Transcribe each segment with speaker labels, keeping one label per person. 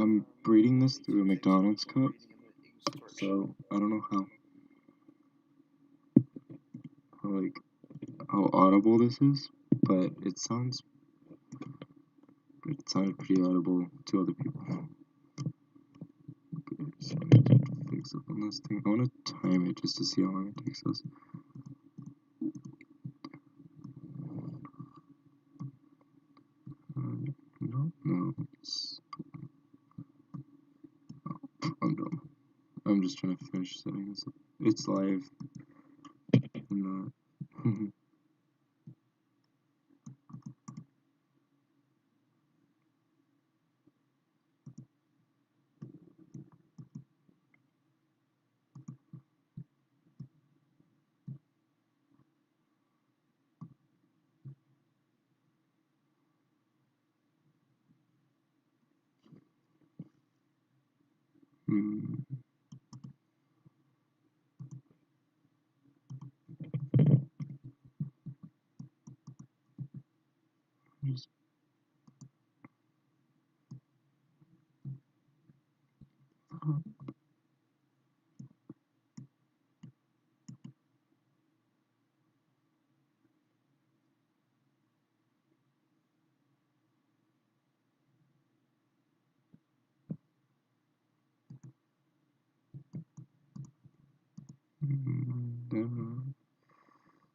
Speaker 1: I'm breeding this through a McDonald's cup, so I don't know how audible this is, but it sounded pretty audible to other people. Okay, so I need to fix up on this thing. I want to time it just to see how long it takes us. No, I'm done. I'm just trying to finish setting this up. It's live. I'm not. Just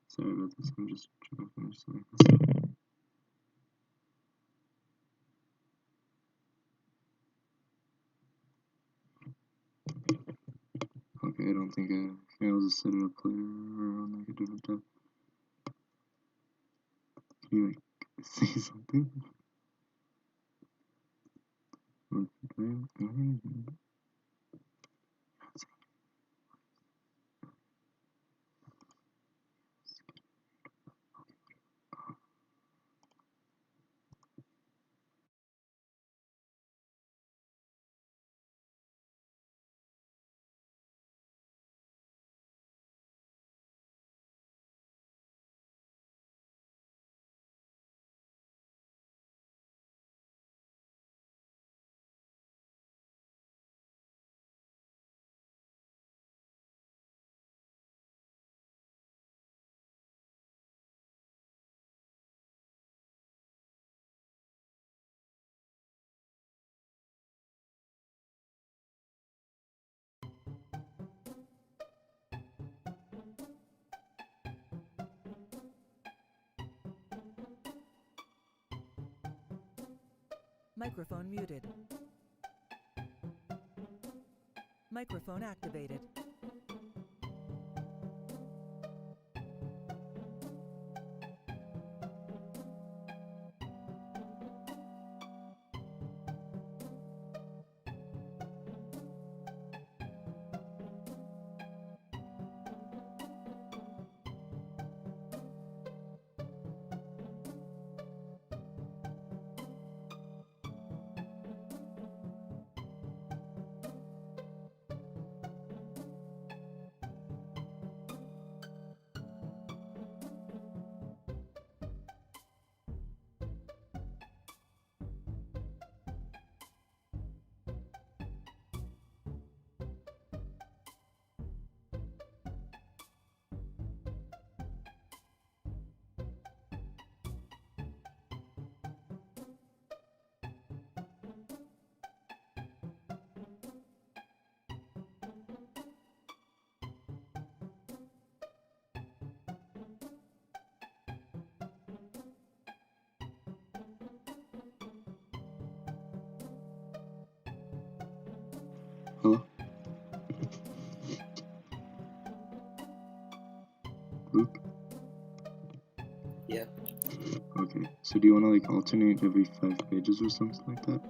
Speaker 1: sorry about this. I'm just trying to finish setting this up. Okay, I don't think I'll just set it up clear on like a different tab. Can you say something?
Speaker 2: Microphone muted. Microphone activated.
Speaker 1: Hello? Luke?
Speaker 3: Yeah.
Speaker 1: Okay, so do you want to like alternate every 5 pages or something like that?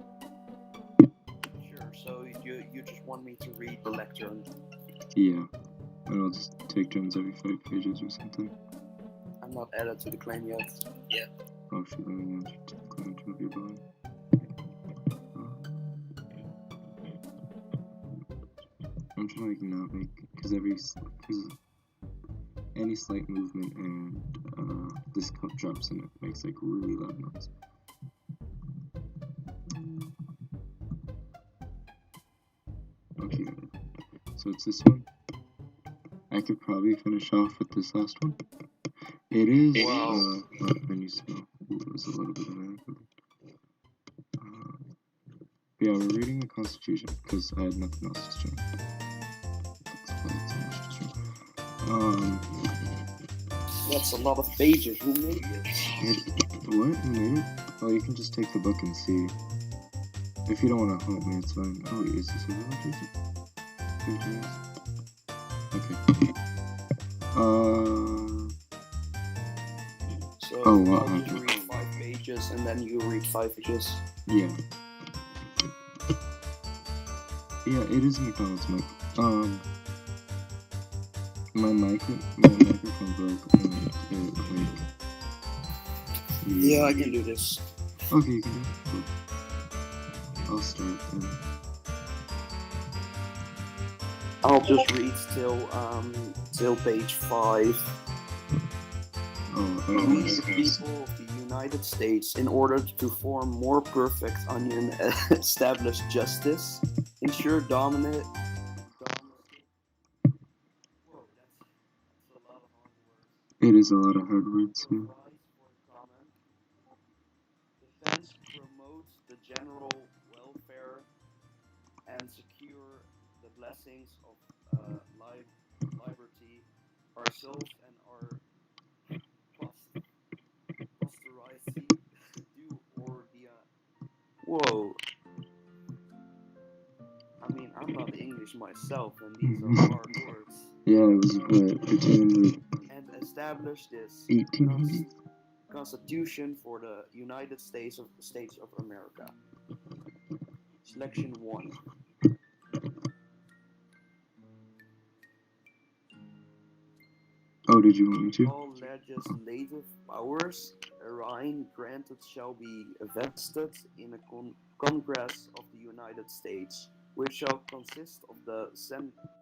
Speaker 3: Sure. So you just want me to read the lecture?
Speaker 1: Yeah. And I'll just take turns every 5 pages or something.
Speaker 3: I'm not added to the claim yet. Yeah.
Speaker 1: Oh shoot, let me add you to the client of your body. I'm trying to like not make, because any slight movement and this cup drops and it makes like really loud noise. Okay, so it's this one. I could probably finish off with this last one. It is,
Speaker 3: Wow.
Speaker 1: menu spell. Ooh, it was a little bit of that. Yeah, we're reading the Constitution, because I had nothing else to stream.
Speaker 3: That's a lot of pages. Who made it?
Speaker 1: What? Who made it? Oh, you can just take the book and see. If you don't want to help me, it's fine. Oh, wait, is this a real Jason? Okay.
Speaker 3: So
Speaker 1: oh, wow.
Speaker 3: I'll just read 5 pages and then you read 5 pages.
Speaker 1: Yeah. Yeah, it is McDonald's mic. My microphone broke and it like.
Speaker 3: Yeah, I can do this.
Speaker 1: Okay, you can do it. Cool. I'll start then.
Speaker 3: I'll just read till page 5.
Speaker 1: Oh,
Speaker 3: We, the people of the United States, in order to form more perfect union, establish justice, ensure dominant. Whoa, that's a lot of hard words.
Speaker 1: it is a lot of hard words here.
Speaker 3: Provides for common defense, promotes the general welfare, and secure the blessings of liberty, ourselves and our posterity do or the. Whoa. I mean, I'm not English myself, and these are hard words.
Speaker 1: Yeah, it was between the
Speaker 3: And establish this
Speaker 1: 1800s.
Speaker 3: Constitution for the United States of America. Selection 1.
Speaker 1: Oh, did you want me to?
Speaker 3: All legislative powers herein granted shall be vested in a Congress of the United States, which shall consist of the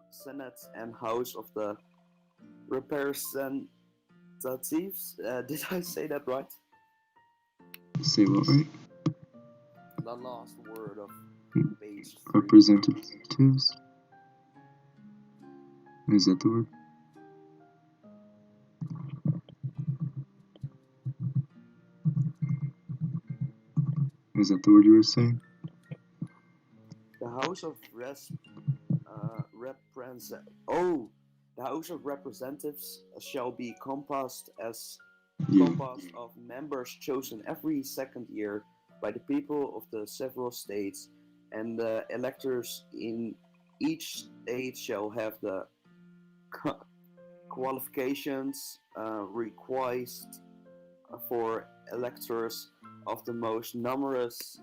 Speaker 3: Senate and House of the Representatives. Did I say that right?
Speaker 1: Say what, right?
Speaker 3: The last word of page 3.
Speaker 1: Representatives? Is that the word? Is that the word you were saying?
Speaker 3: The House of the House of Representatives shall be composed of members chosen every second year by the people of the several states, and the electors in each state shall have the qualifications required for electors of the most numerous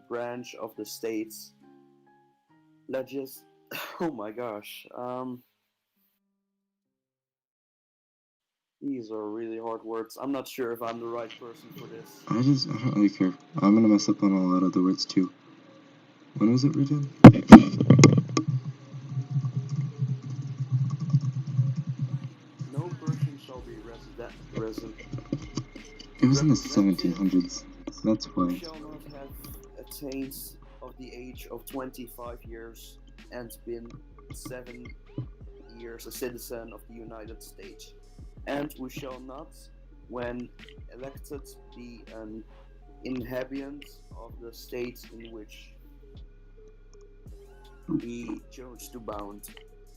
Speaker 3: branch of the state's oh my gosh. These are really hard words. I'm not sure if I'm the right person for this.
Speaker 1: I don't really care. I'm gonna mess up on a lot of the words too. When was it written?
Speaker 3: No person shall be resident.
Speaker 1: It was in the 1700s. That's why.
Speaker 3: Shall not have attained of the age of 25 years and been 7 years a citizen of the United States, and we shall not, when elected, be an inhabitant of the state in which he chose to bound.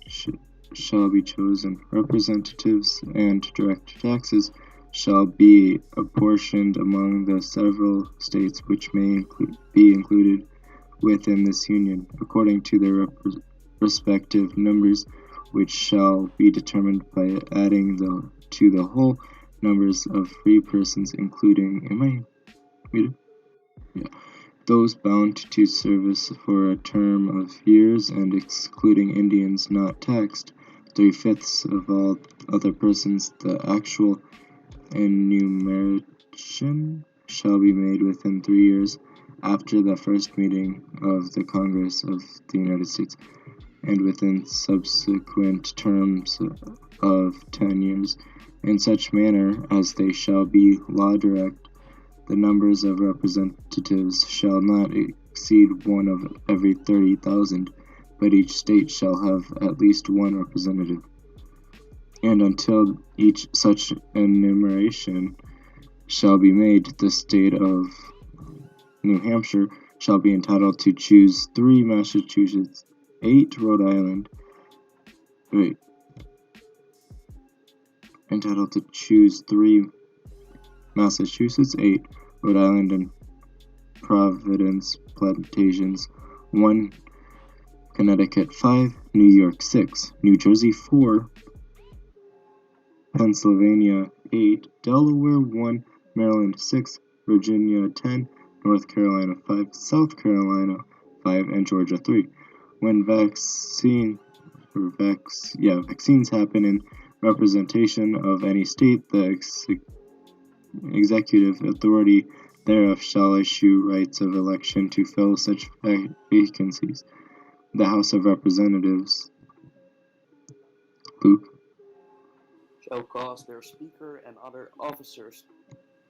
Speaker 1: Shall be chosen. Representatives and direct taxes shall be apportioned among the several states which may be included within this union, according to their respective numbers, which shall be determined by adding to the whole numbers of free persons, including those bound to service for a term of years, and excluding Indians not taxed, 3/5 of all other persons. The actual enumeration shall be made within 3 years after the first meeting of the Congress of the United States, and within subsequent terms of 10 years, in such manner as they shall be law direct. The numbers of representatives shall not exceed one of every 30,000, but each state shall have at least one representative. And until each such enumeration shall be made, the state of New Hampshire shall be entitled to choose 3, Massachusetts 8, Rhode Island. Entitled to choose 3, Massachusetts 8, Rhode Island and Providence Plantations 1, Connecticut 5, New York 6, New Jersey 4, Pennsylvania 8, Delaware 1, Maryland 6, Virginia 10, North Carolina 5, South Carolina 5, and Georgia 3. When vaccines happen in representation of any state, the executive authority thereof shall issue rights of election to fill such vacancies. The House of Representatives, Luke,
Speaker 3: shall cause their speaker and other officers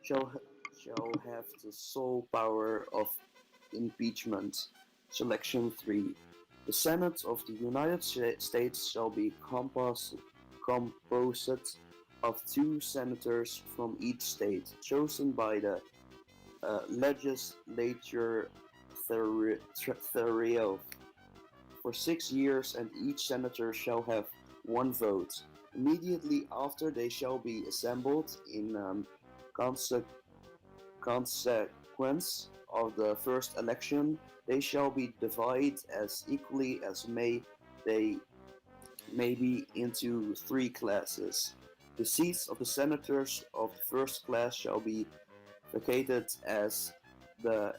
Speaker 3: shall have the sole power of impeachment. Selection 3. The Senate of the United States shall be composed of 2 senators from each state, chosen by the legislature thereof for 6 years, and each senator shall have 1 vote. Immediately after they shall be assembled, in consequence of the first election, they shall be divided as equally as may be into 3 classes. The seats of the senators of the first class shall be vacated as the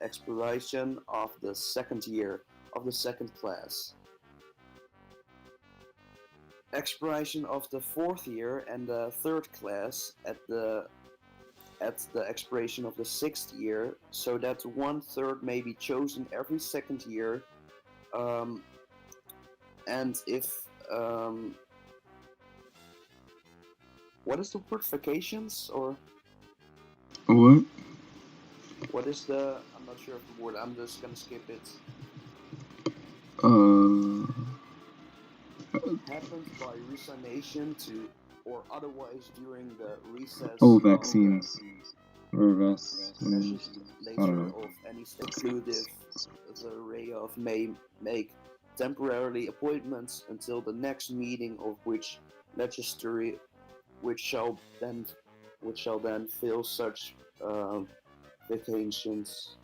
Speaker 3: expiration of the second year of the second class. Expiration of the 4th year and the 3rd class at the expiration of the 6th year, so that 1/3 may be chosen every 2nd year, and if what is the word, vacations, or what is the, I'm not sure of the word, I'm just gonna skip it. Happens by resignation to or otherwise during the recess
Speaker 1: vaccines.
Speaker 3: Legislature of any state, inclusive the array of may make temporarily appointments until the next meeting of which legislature, which shall then fill such vacations.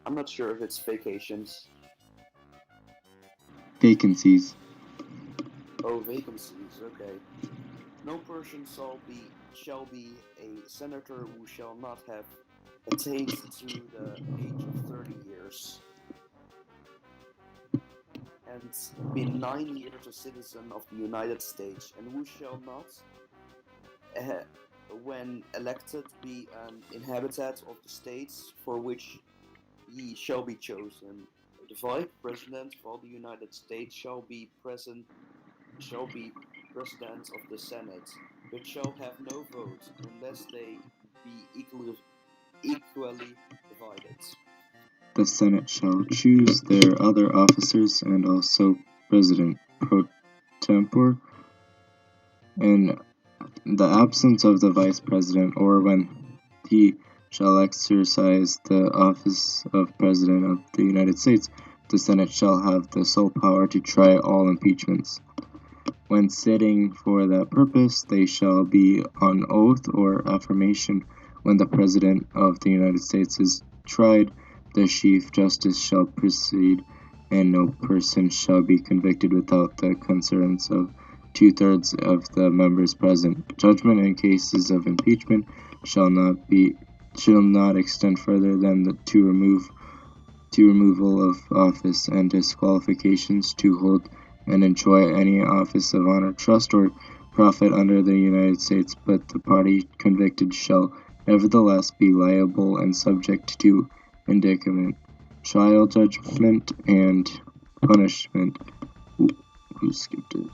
Speaker 3: I'm not sure if it's vacations.
Speaker 1: Vacancies.
Speaker 3: Oh, vacancies, okay. No person shall be a senator who shall not have attained to the age of 30 years and been 9 years a citizen of the United States, and who shall not, when elected, be an inhabitant of the states for which he shall be chosen. The Vice President of the United States shall be President of the Senate, but shall have no vote unless they be equally divided.
Speaker 1: The Senate shall choose their other officers and also President pro tempore in the absence of the Vice President, or when he shall exercise the office of President of the United States. The Senate shall have the sole power to try all impeachments. When sitting for that purpose, they shall be on oath or affirmation. When the President of the United States is tried, the Chief Justice shall proceed, and no person shall be convicted without the concurrence of 2/3 of the members present. Judgment in cases of impeachment shall not extend further than to removal of office and disqualifications to hold and enjoy any office of honor, trust, or profit under the United States, but the party convicted shall nevertheless be liable and subject to indictment, trial, judgment, and punishment. Who skipped it?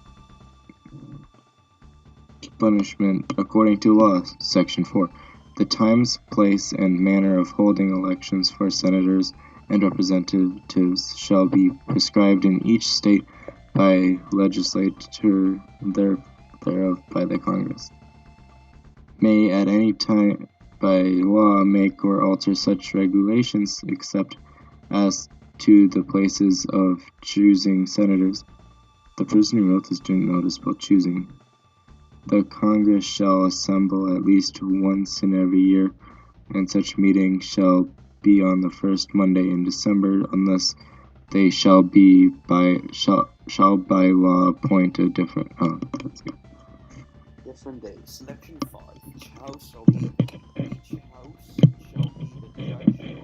Speaker 1: Punishment according to law. Section 4. The times, place, and manner of holding elections for senators and representatives shall be prescribed in each state by legislature thereof by the Congress, may at any time by law make or alter such regulations except as to the places of choosing senators. The person who wrote this didn't notice about choosing. The Congress shall assemble at least once in every year, and such meeting shall be on the first Monday in December, unless they shall by law appoint a different
Speaker 3: day. Selection 5. Each house shall be the judge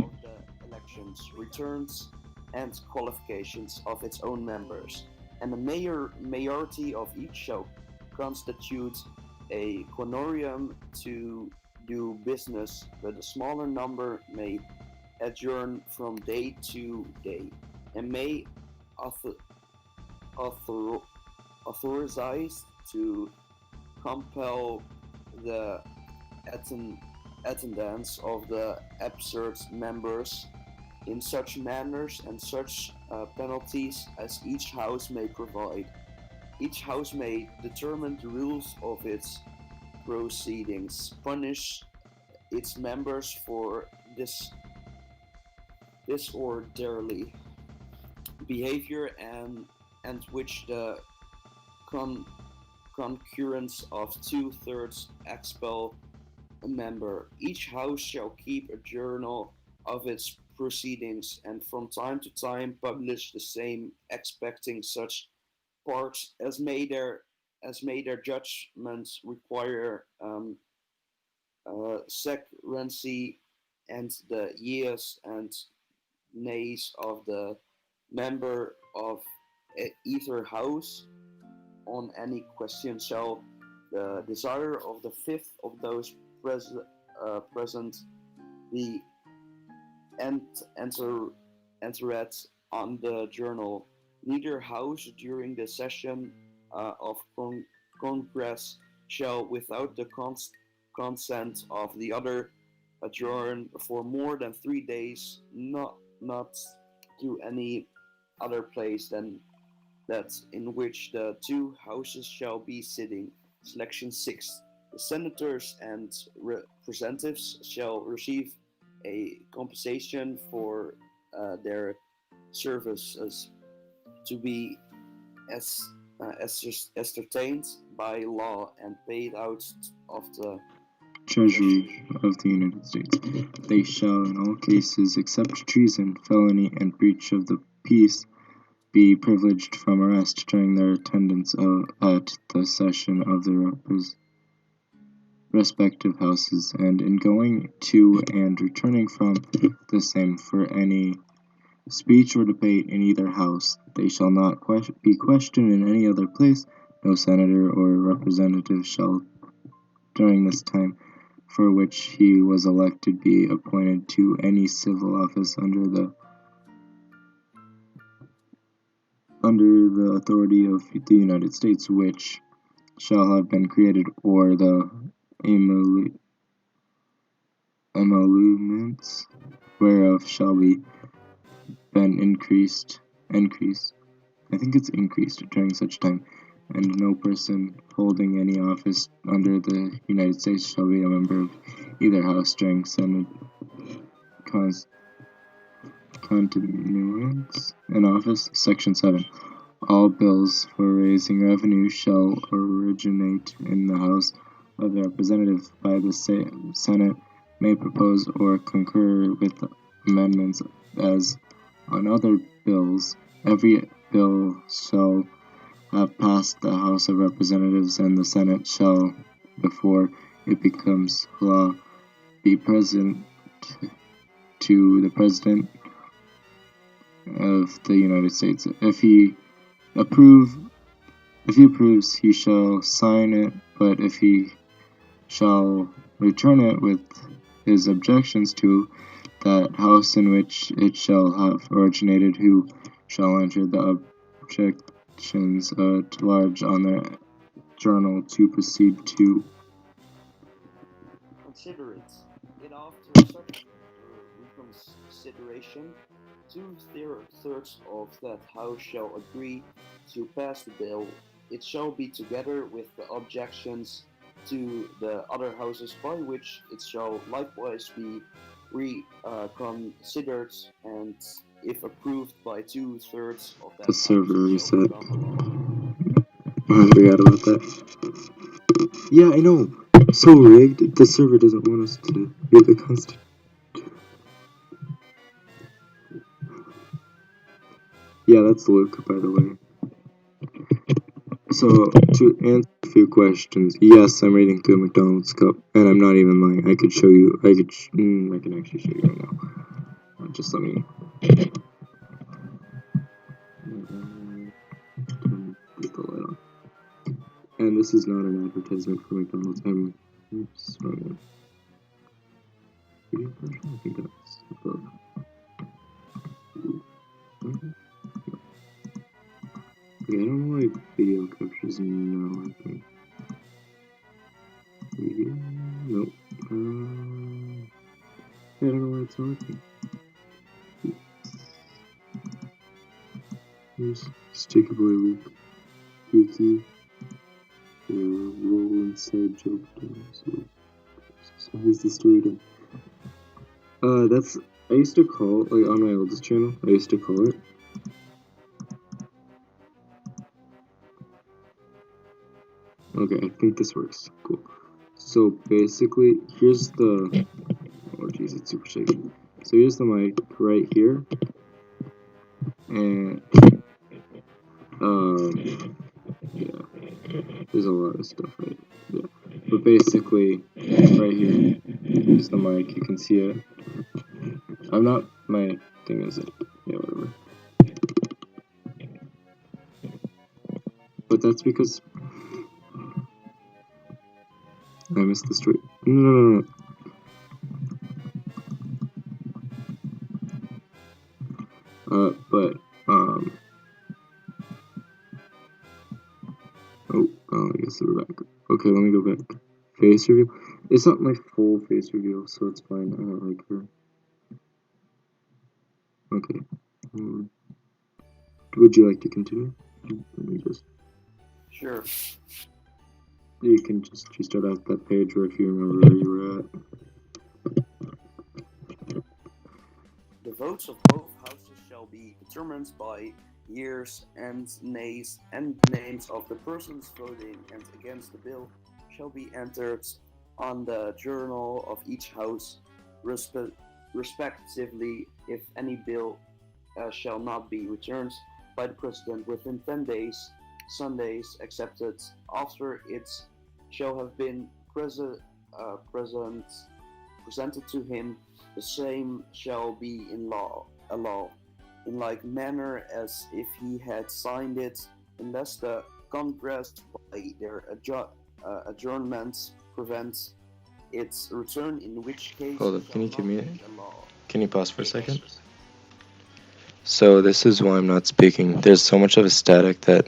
Speaker 3: of the elections, returns, and qualifications of its own members, and the majority of each shall constitute a quorum to do business, but a smaller number may adjourn from day to day, and may authorize to compel the attendance of the absurd members in such manners and such penalties as each house may provide. Each house may determine the rules of its proceedings, punish its members for disorderly behavior, and which the concurrence of 2/3 expel a member. Each house shall keep a journal of its proceedings, and from time to time publish the same, expecting such parts as may their judgments require secrecy, and the yeas and nays of the member of either house on any question shall the desire of the fifth of those present be entered on the journal. Neither house during the session of Congress shall, without the consent of the other, adjourn for more than 3 days, not to any other place than that in which the two houses shall be sitting. Selection 6. The senators and representatives shall receive a compensation for their services to be ascertained by law and paid out of the
Speaker 1: Treasury of the United States. They shall, in all cases except treason, felony, and breach of the peace, be privileged from arrest during their attendance at the session of the respective houses, and in going to and returning from the same for any speech or debate in either house. They shall not be questioned in any other place. No senator or representative shall, during this time for which he was elected, be appointed to any civil office under the authority of the United States, which shall have been created, or the emoluments whereof shall be been increased. I think it's increased during such time, and no person holding any office under the United States shall be a member of either house during Senate continuance in office. Section 7. All bills for raising revenue shall originate in the House of Representatives by the Senate, may propose or concur with amendments as on other bills. Every bill shall have passed the House of Representatives, and the Senate shall, before it becomes law, be present to the President of the United States. If he approves, he shall sign it, but if he shall return it with his objections to that house in which it shall have originated, who shall enter the objections at large on the journal to proceed to
Speaker 3: consider it. After such reconsideration, 2/3 of that House shall agree to pass the bill. It shall be together with the objections to the other houses, by which it shall likewise be reconsidered, and if approved by 2/3 of that
Speaker 1: The server
Speaker 3: House, it shall
Speaker 1: reset.
Speaker 3: become
Speaker 1: I forgot about that. Yeah, I know. So rigged. The server doesn't want us to read the Constitution. Yeah, that's Luke, by the way. So, to answer a few questions, yes, I'm reading through a McDonald's cup, and I'm not even lying. I could show you. I can actually show you right now. Just let me. Get the light on. And this is not an advertisement for McDonald's. Oops, wrong one. Video version? I think that's above. Okay, I don't know why video captures not working. Video? Nope. I don't know why it's not working. Here's Sticky Boy Luke. Yuki. Roll inside joke. So here's the story done. That's, I used to call, like on my oldest channel, I used to call it. Okay, I think this works. Cool. So basically, here's the, oh jeez, it's super shaky. So here's the mic right here. And, yeah, there's a lot of stuff, right? Yeah. But basically, right here, here's the mic, you can see it. My thing isn't, yeah, whatever. But that's because I missed the story. No. I guess we're back. Okay, let me go back. Face reveal. It's not my full face reveal, so it's fine. I don't like her. Okay. Would you like to continue? Let me just.
Speaker 3: sure.
Speaker 1: You can just start out that page where if you remember where you were at.
Speaker 3: The votes of both houses shall be determined by yeas and nays, and names of the persons voting and against the bill shall be entered on the journal of each house, respectively, if any bill shall not be returned by the president within 10 days, Sundays accepted, after it shall have been presented to him, the same shall be a law, in like manner as if he had signed it, unless the Congress by their adjournments prevents its return, in which case
Speaker 1: Hold up, can you give me it?
Speaker 3: law.
Speaker 1: Can you pause for a second? So this is why I'm not speaking. There's so much of a static that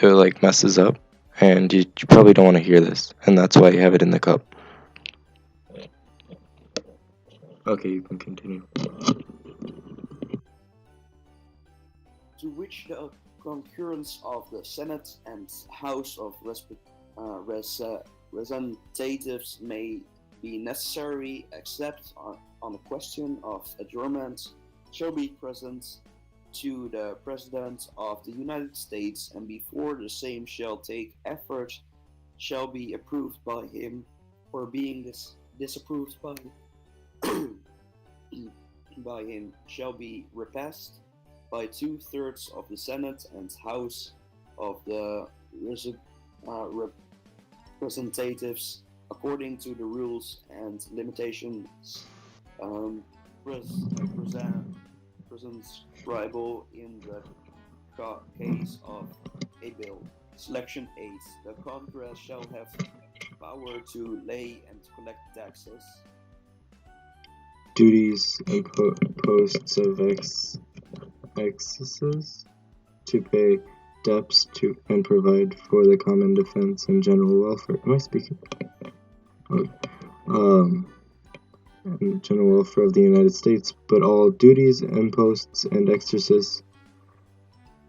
Speaker 1: it like messes up, and you probably don't want to hear this, and that's why you have it in the cup. Okay, you can continue.
Speaker 3: To which the concurrence of the Senate and House of Representatives may be necessary, except on a question of adjournment, shall be present to the President of the United States, and before the same shall take effort, shall be approved by him, or being disapproved by him, shall be repassed by 2/3 of the Senate and House of the Representatives, according to the rules and limitations prescribable in the case of a bill. Selection 8. The Congress shall have power to lay and collect taxes, duties,
Speaker 1: and posts of excesses, to pay debts to and provide for the common defense and general welfare. Am I speaking? Okay. and general welfare of the United States, but all duties, imposts, and exercise?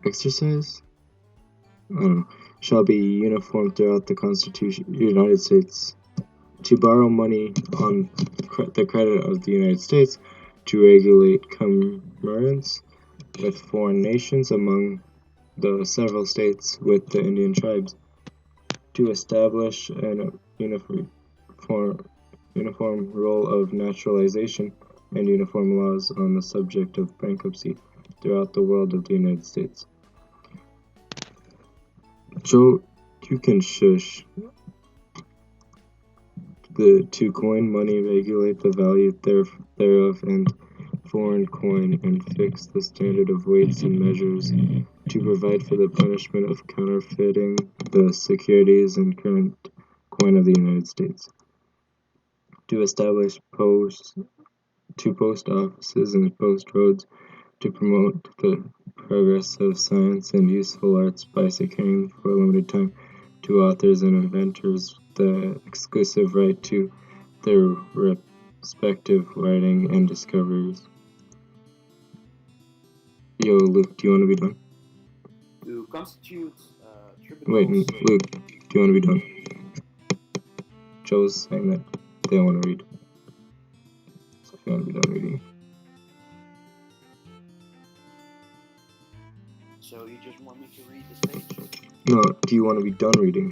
Speaker 1: I don't know, shall be uniform throughout the Constitution, United States. To borrow money on the credit of the United States, to regulate commerce with foreign nations among the several states with the Indian tribes, to establish an uniform role of naturalization and uniform laws on the subject of bankruptcy throughout the world of the United States. Joe, you can shush. To coin money, regulate the value thereof, and foreign coin, and fix the standard of weights and measures, to provide for the punishment of counterfeiting the securities and current coin of the United States, to establish post offices and post roads, to promote the progress of science and useful arts by securing for a limited time to authors and inventors the exclusive right to their respective writing and discoveries. Yo, Luke, do you want to be done?
Speaker 3: To constitute
Speaker 1: Wait,
Speaker 3: tribunals.
Speaker 1: Luke, do you want to be done? Joe's saying that they don't want to read. So if you want to be done reading.
Speaker 3: So you just want me to read this page?
Speaker 1: No, do you want to be done reading?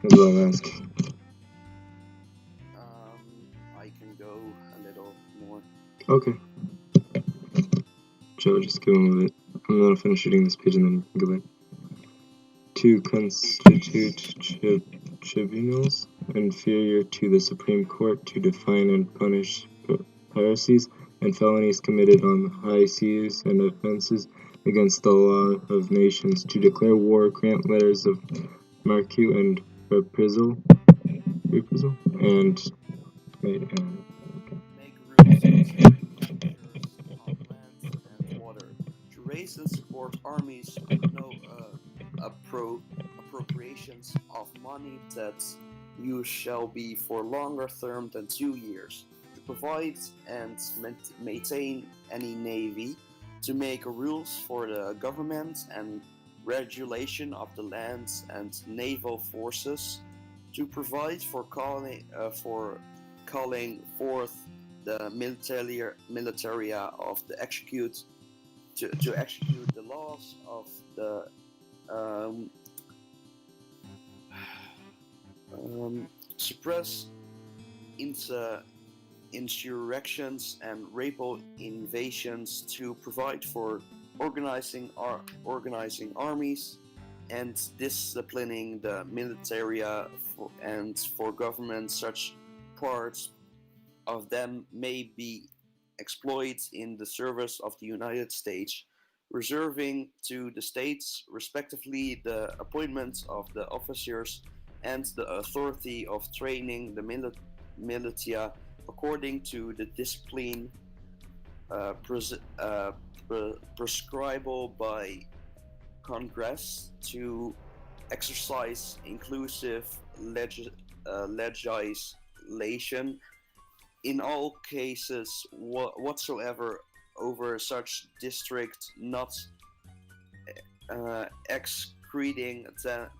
Speaker 1: That's what I'm asking.
Speaker 3: I can go a little more.
Speaker 1: Okay. Joe, just give him a bit. I'm gonna finish reading this page and then go back. To constitute tribunals inferior to the Supreme Court to define and punish piracies and felonies committed on the high seas and offenses against the law of nations, to declare war, grant letters of marque and reprisal, and
Speaker 3: Make rules concerning captures of land and water, to raise and support armies with no appropriations of money that use shall be for longer term than 2 years, to provide and maintain any navy, to make rules for the government and regulation of the lands and naval forces, to provide for calling forth the militaria of the execute to execute the laws of the suppress insurrections and rebel invasions, to provide for organizing armies and disciplining the militaria and for government such parts of them may be exploited in the service of the United States, reserving to the states respectively the appointment of the officers and the authority of training the militia according to the discipline prescribable by Congress, to exercise inclusive legislation in all cases whatsoever over such district not exceeding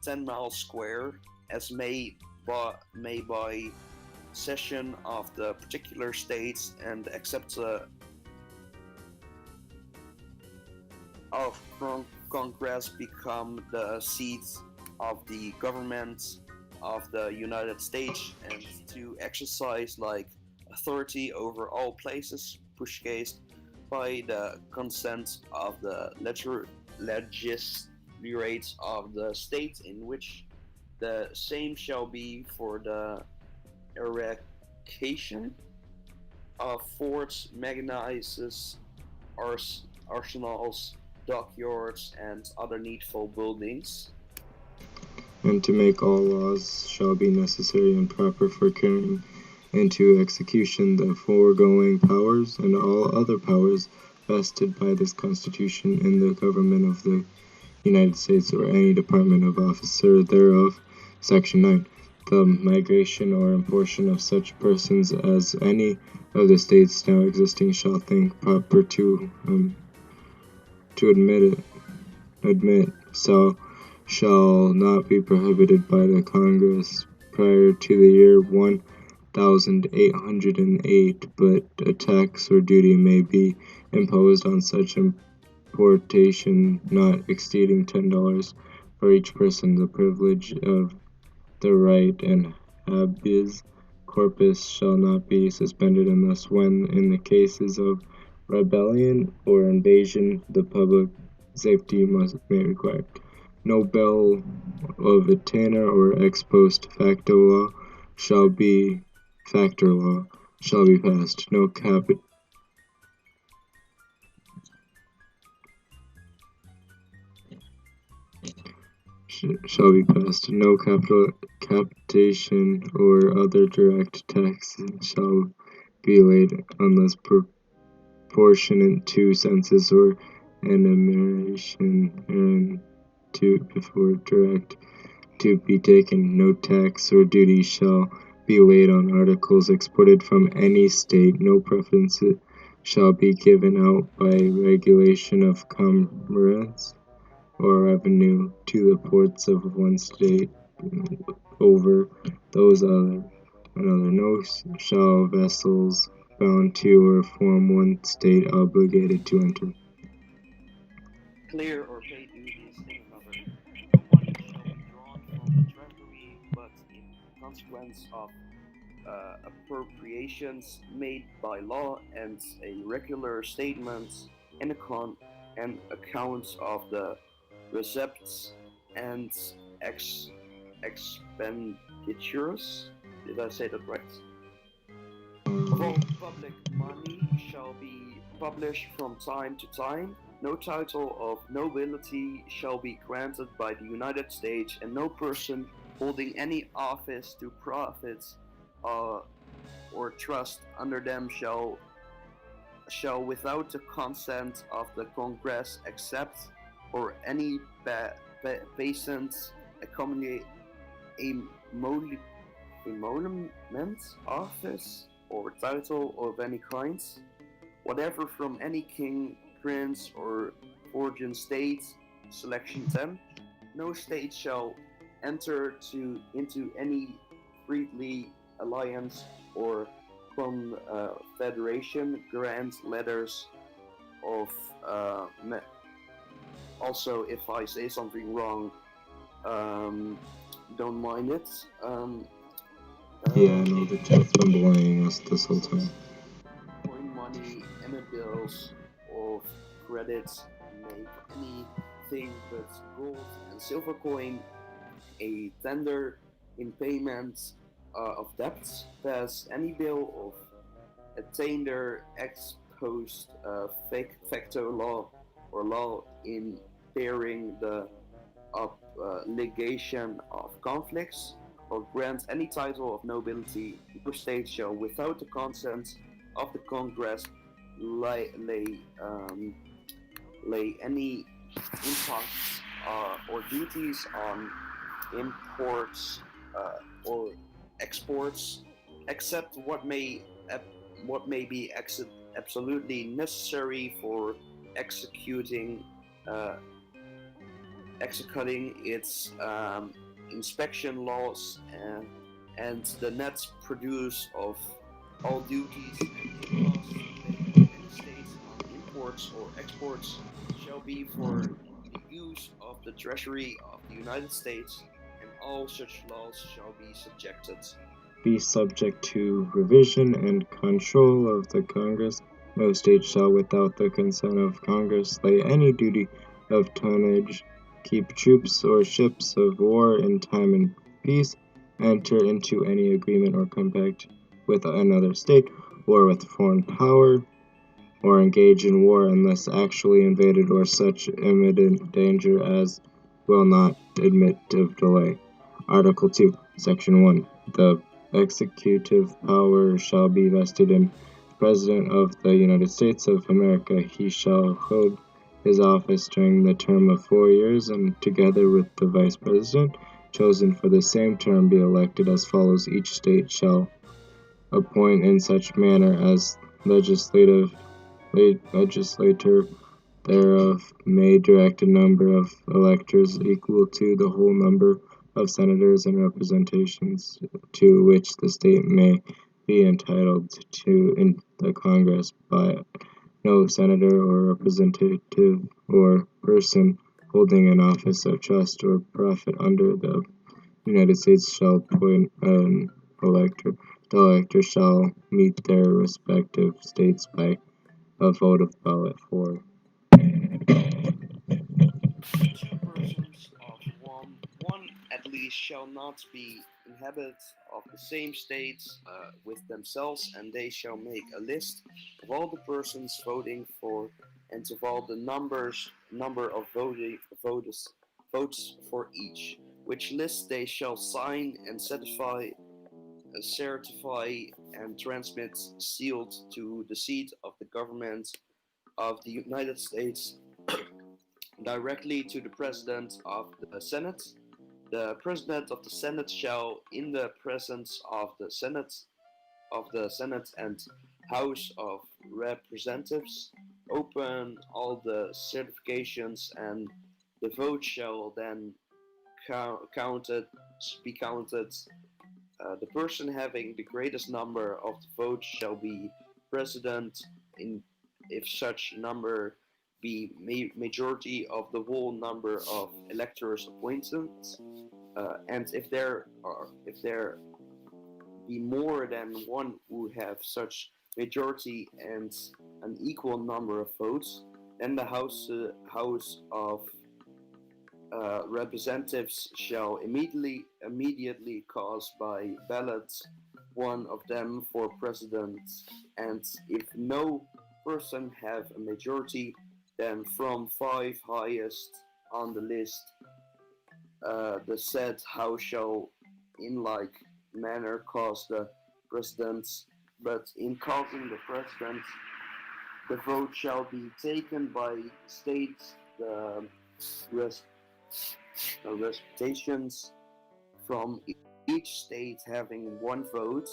Speaker 3: 10 miles square, as may by session of the particular states, and except of Congress become the seats of the government of the United States, and to exercise like authority over all places purchased by the consent of the legislates of the state in which the same shall be for the erection of forts, magazines, arsenals, dockyards, and other needful buildings.
Speaker 1: And to make all laws shall be necessary and proper for carrying into execution the foregoing powers and all other powers vested by this Constitution in the government of the United States or any department of officer thereof. Section 9. the migration or importation of such persons as any of the states now existing shall think proper to admit shall not be prohibited by the Congress prior to the year 1808, but a tax or duty may be imposed on such importation not exceeding $10 for each person. The privilege of the right and habeas corpus shall not be suspended unless when, in the cases of rebellion or invasion, the public safety may require. No bill of attainder or ex post facto law shall be passed. No capitation or other direct tax shall be laid unless proportionate to census or enumeration before direct to be taken. No tax or duty shall be laid on articles exported from any state. No preference shall be given out by regulation of commerce or revenue to the ports of one state over those other. No shall vessels bound to or from one state obligated to enter.
Speaker 3: Clear or pay duties in another. No money shall be drawn from the treasury, but in consequence of appropriations made by law and a regular statement and accounts of the receipts and expenditures. Did I say that right? Of all public money shall be published from time to time. No title of nobility shall be granted by the United States, and no person holding any office to profits or trust under them shall without the consent of the Congress accept or any patent accommodate a emolument, office, or title of any kind, whatever from any king, prince, or foreign state. Selection 10. No state shall enter into any friendly alliance or confederation, grant letters of also, if I say something wrong, don't mind it.
Speaker 1: Yeah, I know the chat's been bullying us this whole time.
Speaker 3: Coin money and the bills of credits make anything but gold and silver coin a tender in payment of debts. Pass any bill of attainder ex post facto law or law impairing the obligation of conflicts, or grant any title of nobility. No state shall, without the consent of the Congress, lay any imposts or duties on imports or exports, except what may be absolutely necessary for executing its inspection laws and the net produce of all duties and imposts paid by any states on imports or exports shall be for the use of the Treasury of the United States, and all such laws shall be
Speaker 1: subject to revision and control of the Congress. No state shall, without the consent of Congress, lay any duty of tonnage, keep troops or ships of war in time and peace, enter into any agreement or compact with another state or with foreign power, or engage in war unless actually invaded or such imminent danger as will not admit of delay. Article 2, Section 1. The executive power shall be vested in the President of the United States of America. He shall hold his office during the term of 4 years, and together with the Vice President chosen for the same term be elected as follows. Each state shall appoint in such manner as legislator thereof may direct a number of electors equal to the whole number of senators and representations to which the state may be entitled to in the Congress by no senator or representative or person holding an office of trust or profit under the United States shall appoint an elector. The elector shall meet their respective states by a vote of ballot for
Speaker 3: Two persons of one at least shall not be inhabitants of the same states with themselves, and they shall make a list of all the persons voting for and of all the number of votes for each, which list they shall sign and certify and transmit sealed to the seat of the government of the United States directly to the President of the Senate. The President of the Senate shall, in the presence of the Senate and House of Representatives, open all the certifications, and the vote shall then be counted. The person having the greatest number of the votes shall be president, in if such number be majority of the whole number of electors appointed, and if there be more than one who have such majority and an equal number of votes, then the House of Representatives shall immediately cause by ballot one of them for president, and if no person have a majority, then from five highest on the list, the said house shall in like manner cause the presidents, but in causing the president, the vote shall be taken by states, the representations from each state having one vote.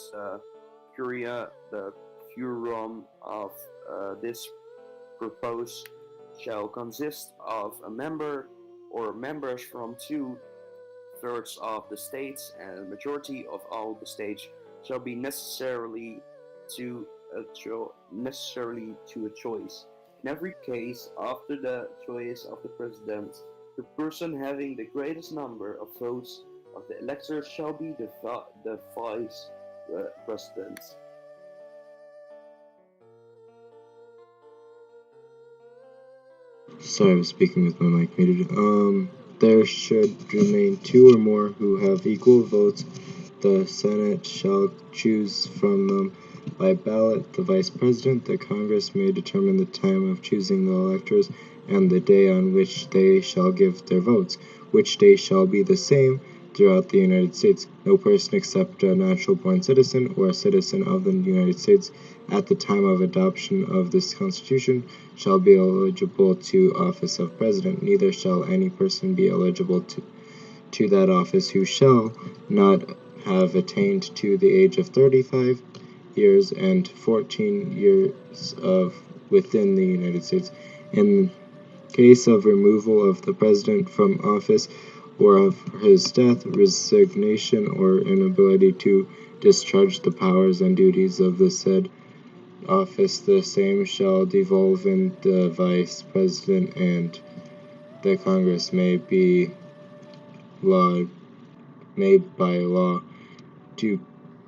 Speaker 3: The quorum of this proposed shall consist of a member or members from 2/3 of the states, and a majority of all the states shall be necessarily to a choice. In every case, after the choice of the president, the person having the greatest number of votes of the electors shall be the vice president.
Speaker 1: Sorry, I was speaking with my mic muted. There should remain two or more who have equal votes. The Senate shall choose from them by ballot the Vice President. The Congress may determine the time of choosing the electors and the day on which they shall give their votes, which day shall be the same throughout the United States. No person except a natural-born citizen or a citizen of the United States at the time of adoption of this Constitution shall be eligible to office of President. Neither shall any person be eligible to that office who shall not have attained to the age of 35 years and 14 years of within the United States. In case of removal of the President from office or of his death, resignation, or inability to discharge the powers and duties of the said office, the same shall devolve in the Vice President, and the Congress may by law to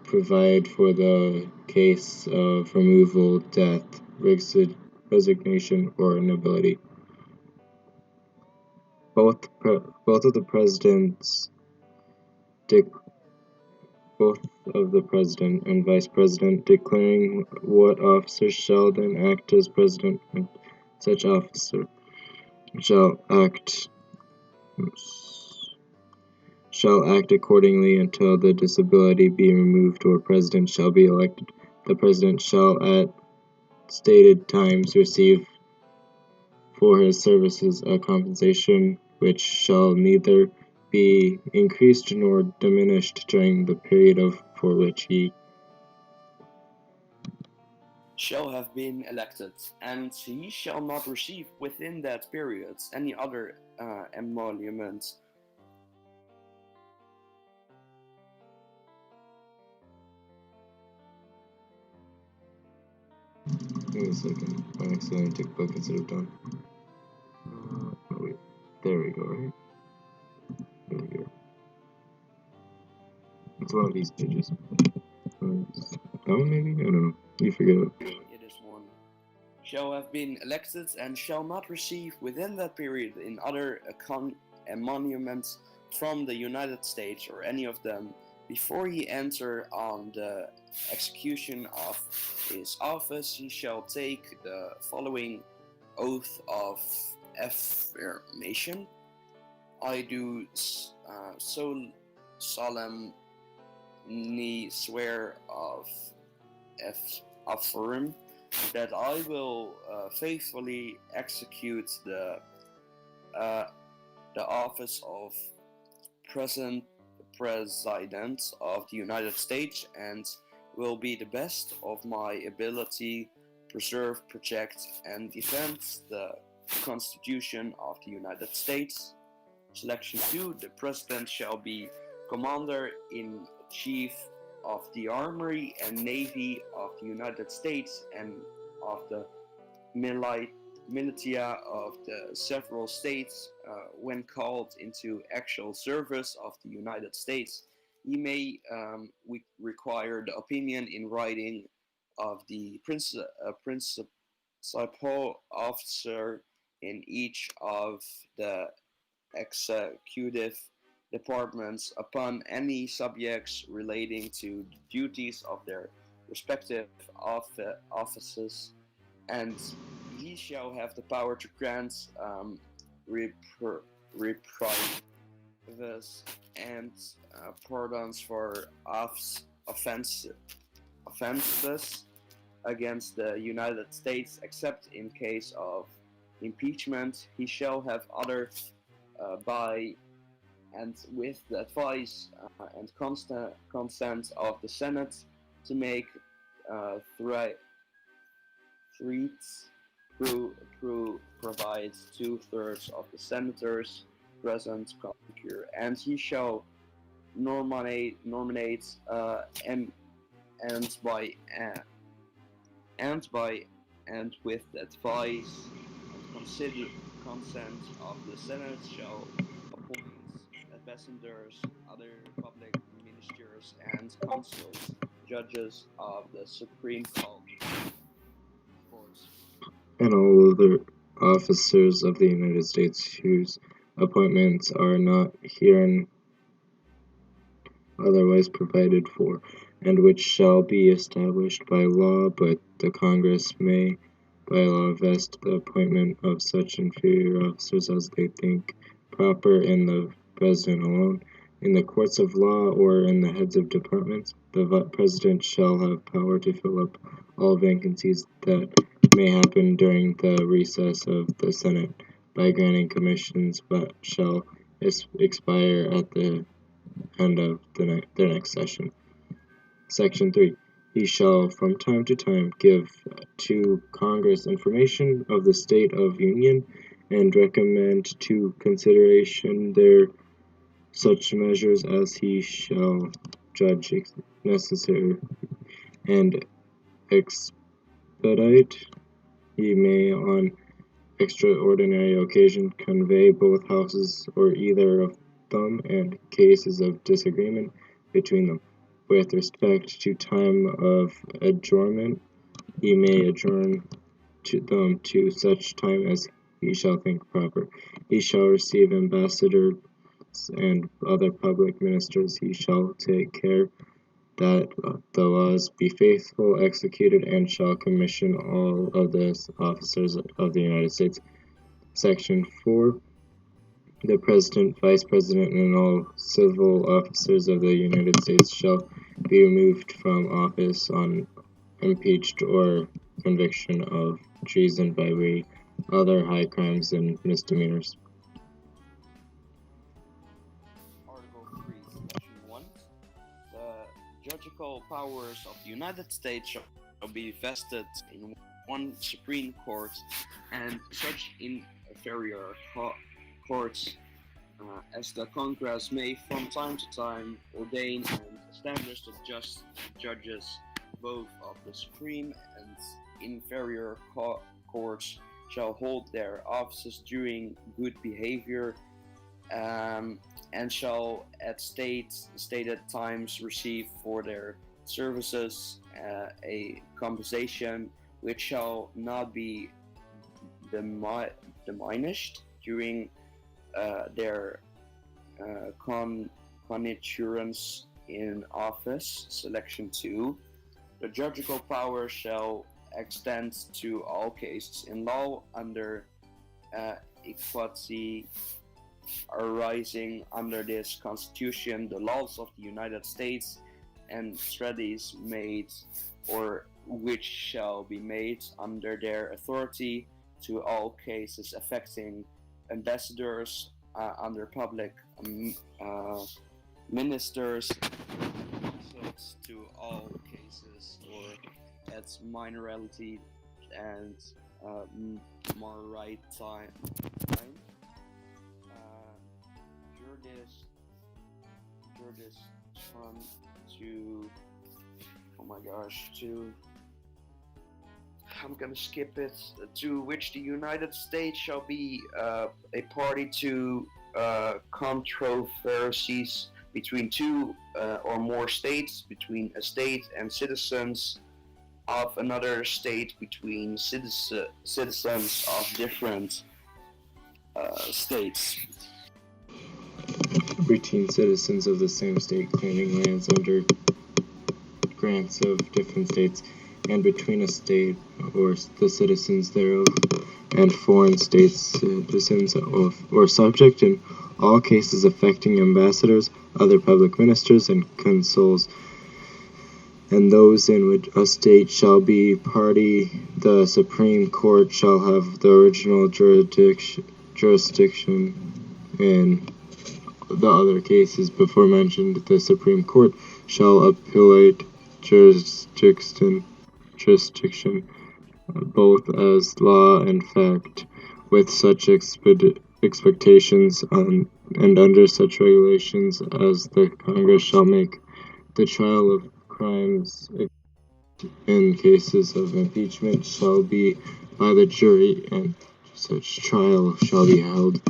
Speaker 1: provide for the case of removal, death, resignation, or inability. Both of the presidents, both of the president and vice president, declaring what officer shall then act as president, and such officer shall act accordingly until the disability be removed or president shall be elected. The president shall at stated times receive for his services a compensation which shall neither be increased nor diminished during the period for which he
Speaker 3: shall have been elected, and he shall not receive within that period any other emolument.
Speaker 1: Give me a second. I accidentally took book instead of done. Oh wait, there we go. Right over here. It's one of these pages. That one maybe? I don't know. You figure it out.
Speaker 3: It is one. Shall have been elected and shall not receive within that period in other emoluments from the United States or any of them before he enter on the execution of his office. He shall take the following oath of affirmation. I do solemnly swear affirm that I will faithfully execute the office of President of the United States and will be the best of my ability preserve, protect, and defend the Constitution of the United States. Selection 2. The President shall be Commander-in-Chief of the Army and Navy of the United States and of the militia of the several states when called into actual service of the United States. He may require the opinion in writing of the principal officer in each of the executive departments upon any subjects relating to the duties of their respective offices, and he shall have the power to grant reprieve and pardons for offenses against the United States, except in case of impeachment. He shall have other by and with the advice and consent of the Senate to make threats provides 2/3 of the senators present concur, and he shall nominate and with the advice and consent of the Senate shall appoint ambassadors, other public ministers, and consuls, judges of the Supreme Court,
Speaker 1: and all other officers of the United States whose appointments are not herein otherwise provided for, and which shall be established by law, but the Congress may by law vest the appointment of such inferior officers as they think proper in the President alone, in the courts of law, or in the heads of departments. The President shall have power to fill up all vacancies that may happen during the recess of the Senate by granting commissions, but shall expire at the end of their next session. Section 3. He shall from time to time give to Congress information of the state of Union and recommend to consideration their such measures as he shall judge necessary and expedite. He may on extraordinary occasion convey both houses or either of them and cases of disagreement between them. With respect to time of adjournment, he may adjourn them to such time as he shall think proper. He shall receive ambassadors and other public ministers. He shall take care that the laws be faithful executed, and shall commission all of the officers of the United States. Section 4. The President, Vice President, and all civil officers of the United States shall be removed from office on impeached or conviction of treason, bribery, other high crimes, and misdemeanors.
Speaker 3: judicial powers of the United States shall be vested in one Supreme Court, and such inferior courts as the Congress may from time to time ordain and establish the just judges both of the Supreme and inferior courts shall hold their offices during good behavior, and shall at stated times receive for their services a compensation which shall not be diminished during their continuance in office. Selection 2. The judicial power shall extend to all cases in law under equality arising under this Constitution, the laws of the United States, and treaties made or which shall be made under their authority, to all cases affecting ambassadors under public ministers, to all cases or its minority and maritime jurisdiction to, oh my gosh, to, I'm gonna skip it, to which the United States shall be a party to controversies between two or more states, between a state and citizens of another state, between citizens of different states.
Speaker 1: Between citizens of the same state claiming lands under grants of different states, and between a state or the citizens thereof and foreign states, citizens of or subject in all cases affecting ambassadors, other public ministers, and consuls, and those in which a state shall be party, the Supreme Court shall have the original jurisdiction in the other cases before mentioned. The Supreme Court shall appellate jurisdiction both as law and fact, with such expectations and under such regulations as the Congress shall make. The trial of crimes in cases of impeachment shall be by the jury, and such trial shall be held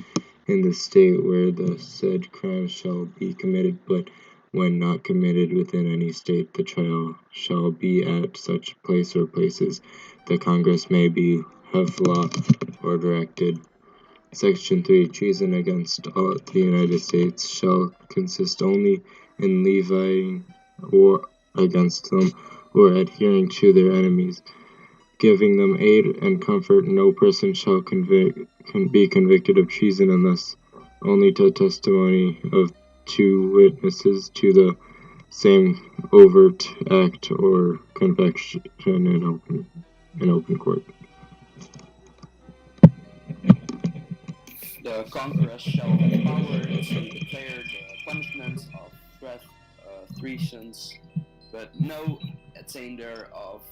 Speaker 1: in the state where the said crime shall be committed, but when not committed within any state, the trial shall be at such place or places the Congress may be have law or directed. Section 3. Treason against the United States shall consist only in levying war against them or adhering to their enemies, giving them aid and comfort. No person shall be convicted of treason unless only to testimony of two witnesses to the same overt act or confession in open court.
Speaker 3: The Congress shall have power to declare the punishment of treasons, but no attainder of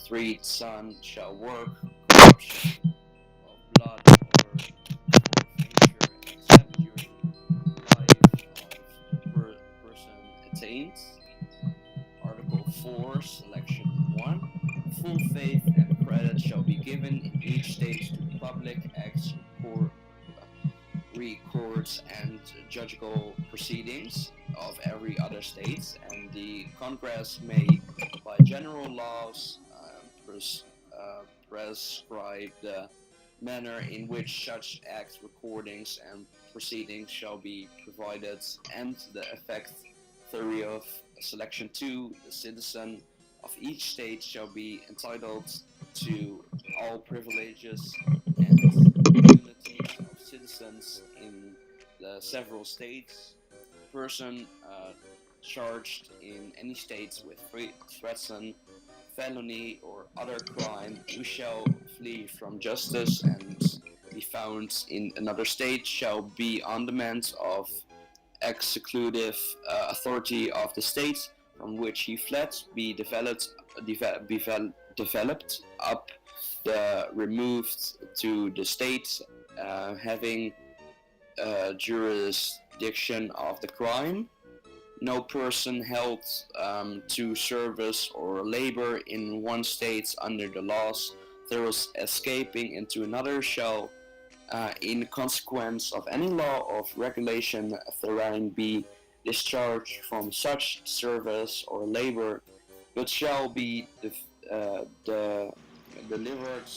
Speaker 3: treason shall work corruption of blood or forfeiture except during life of person attained. Article 4, Selection 1. Full faith and credit shall be given in each state to the public acts, records, and judicial proceedings of every other state, and the Congress may, by general laws, prescribe the manner in which such acts, recordings, and proceedings shall be provided, and the effect thereof. Selection 2. The citizen of each state shall be entitled to all privileges and immunities of citizens in the several states. The person charged in any states with treason, felony, or other crime who shall flee from justice and be found in another state shall be on demand of executive authority of the state from which he fled be developed up the removed to the state having jurisdiction of the crime. No person held to service or labor in one state under the laws thus escaping into another shall, in consequence of any law or regulation therein, be discharged from such service or labor, but shall be delivered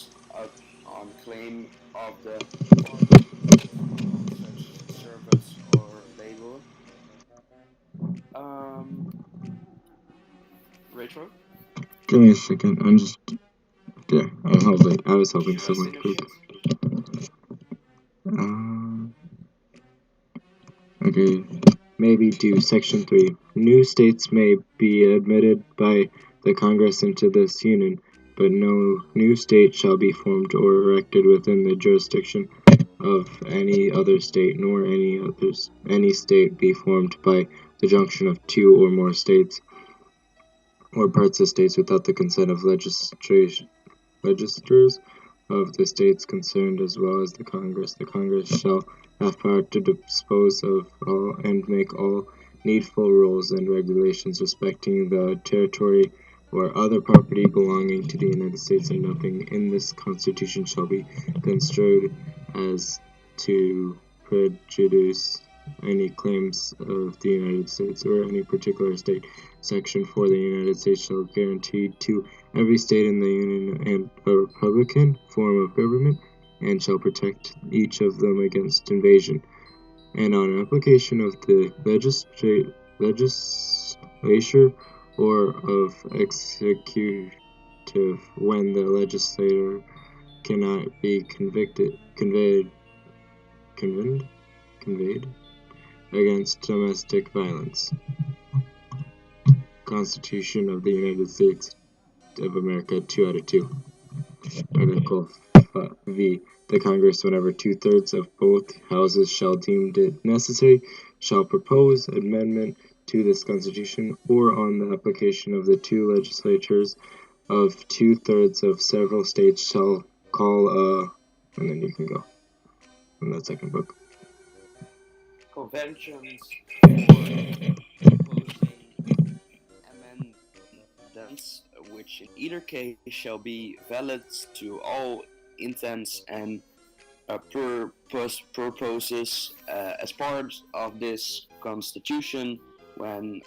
Speaker 3: on claim of the party performing such service or labor. Retro?
Speaker 1: Give me a second. I'm just there. I was helping
Speaker 3: Should I
Speaker 1: someone
Speaker 3: finish
Speaker 1: quick.
Speaker 3: it?
Speaker 1: Okay. Maybe do Section 3. New states may be admitted by the Congress into this Union, but no new state shall be formed or erected within the jurisdiction of any other state, nor any state be formed by the junction of two or more states, or parts of states without the consent of legislators of the states concerned as well as the Congress. The Congress shall have power to dispose of all and make all needful rules and regulations respecting the territory or other property belonging to the United States, and nothing in this Constitution shall be construed as to prejudice any claims of the United States or any particular state. Section 4. The United States shall guarantee to every state in the Union and a republican form of government, and shall protect each of them against invasion. And on application of the legislature or of executive, when the legislator cannot be conveyed against domestic violence. Constitution of the United States of America, 2 out of 2. Article V. The Congress, whenever 2/3 of both houses shall deem it necessary, shall propose amendment to this Constitution, or on the application of the two legislatures of 2/3 of several states shall call a, and then you can go in that second book.
Speaker 3: Conventions for proposing amendments, which in either case shall be valid to all intents and purposes as part of this Constitution when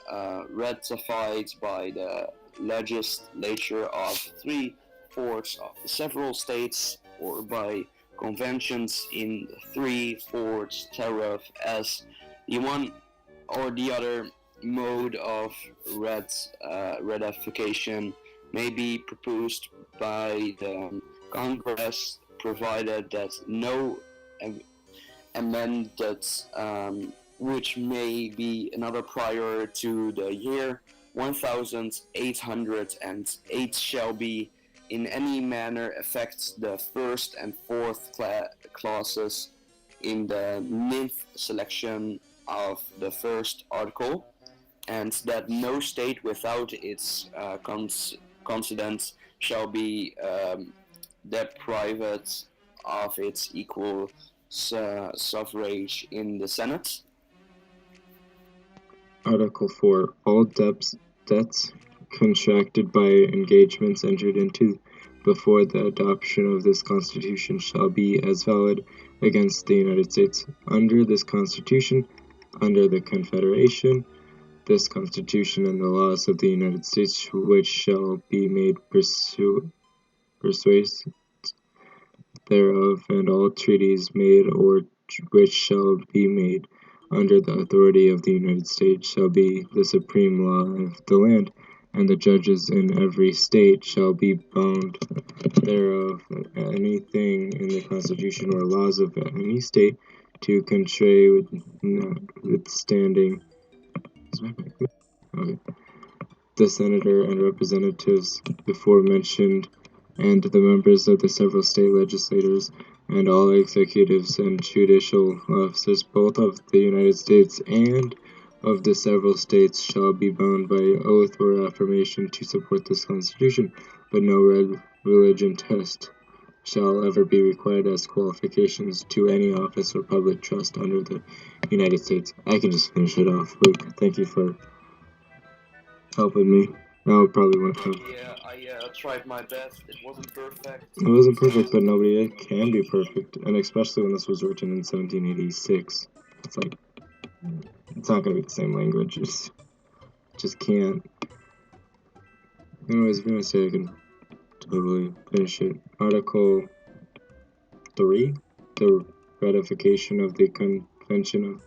Speaker 3: ratified by the legislature of 3/4 of the several states, or by conventions in 3/4 thereof, as the one or the other mode of ratification may be proposed by the Congress, provided that no amendments which may be another prior to the year 1808 shall be in any manner affect the first and fourth clauses in the 9th selection of the first article, and that no state without its consent shall be deprived of its equal suffrage in the Senate.
Speaker 1: Article 4. All debts contracted by engagements entered into before the adoption of this Constitution shall be as valid against the United States under this Constitution, under the Confederation, this Constitution, and the laws of the United States, which shall be made persuasive thereof, and all treaties made or which shall be made under the authority of the United States shall be the supreme law of the land, and the judges in every state shall be bound thereof. Anything in the Constitution or laws of any state to contrary notwithstanding the senator and representatives before mentioned, and the members of the several state legislatures, and all executives and judicial officers, both of the United States and of the several states shall be bound by oath or affirmation to support this Constitution, but no religion test shall ever be required as qualifications to any office or public trust under the United States. I can just finish it off, Luke. Thank you for helping me. Now I probably wouldn't have.
Speaker 3: Yeah, I tried my best. It wasn't perfect.
Speaker 1: It wasn't perfect, but nobody can be perfect, and especially when this was written in 1786. It's like, it's not gonna be the same language. It's just can't. Anyways, if you want to say, I can totally finish it. Article 3. The ratification of the Convention of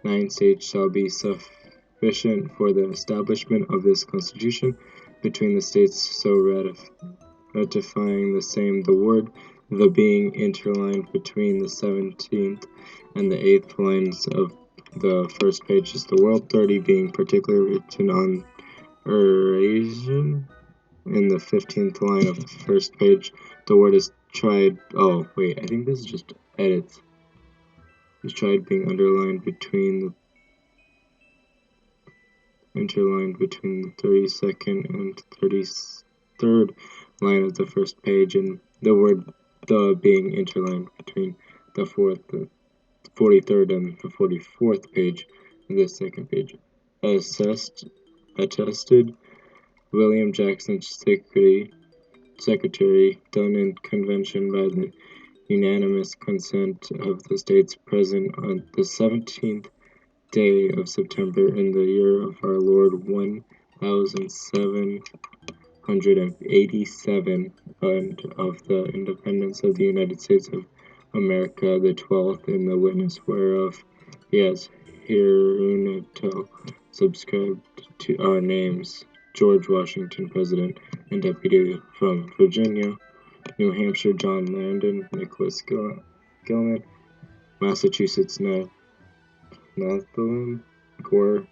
Speaker 1: 9 states shall be sufficient for the establishment of this Constitution between the states so ratifying the same. The word "the" being interlined between the 17th and the 8th lines of the first page is the World 30 being particularly written on Eurasian. In the 15th line of the first page, the word is tried. Oh, wait, I think this is just edits. Is tried being underlined between the 32nd and 33rd line of the first page, and the word "the" being interlined between the 43rd and the 44th page of the second page. Attested William Jackson, Secretary, done in convention by the unanimous consent of the states present on the 17th day of September in the year of our Lord 1787, and of the independence of the United States of America, the 12th, in the witness whereof he has hereinto subscribed to our names, George Washington, President and Deputy from Virginia, New Hampshire, John Landon, Nicholas Gilman, Massachusetts, Northumberland, Gore,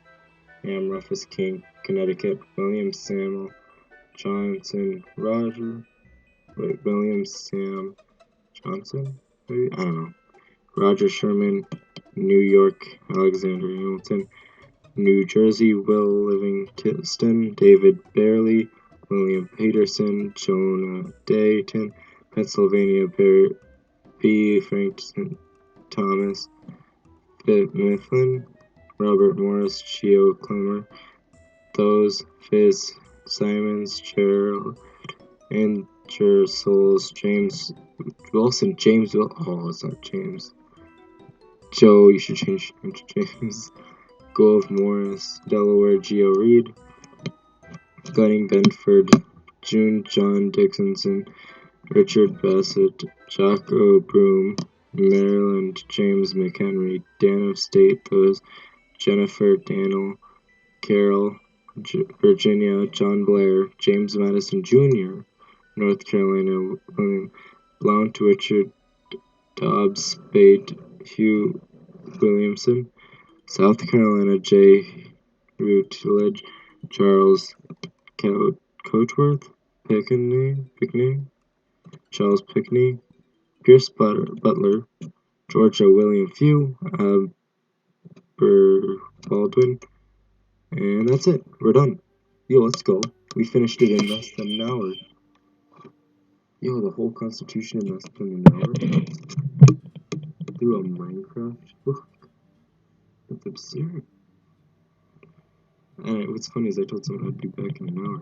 Speaker 1: Am Rufus King, Connecticut, William Samuel Johnson, William Sam Johnson, maybe? I don't know. Roger Sherman, New York, Alexander Hamilton, New Jersey, Will Livingston, David Barely, William Peterson, Jonah Dayton, Pennsylvania, B. Franklin Thomas, Mifflin, Robert Morris, Geo Clemmer, Those, Fizz, Simons, Gerald, Souls, James Wilson, oh, it's not James. Joe, you should change your name to James. Gove Morris, Delaware, Geo Reed, Gunning Benford, June John Dickinson, Richard Bassett, Jocko Broom, Maryland, James McHenry, Dan of State, those, Jennifer Daniel, Carroll, Virginia, John Blair, James Madison Jr., North Carolina, William Blount, Richard Dobbs, Spade, Hugh Williamson, South Carolina, J. Rutledge, Charles Coachworth, Pickney, Charles Pickney, Pierce Butler, Georgia, William Few, Baldwin, and that's it. We're done. Yo, let's go. We finished it in less than an hour. Yo, the whole Constitution in less than an hour? Through a Minecraft book? That's absurd. Alright, what's funny is I told someone I'd be back in an hour.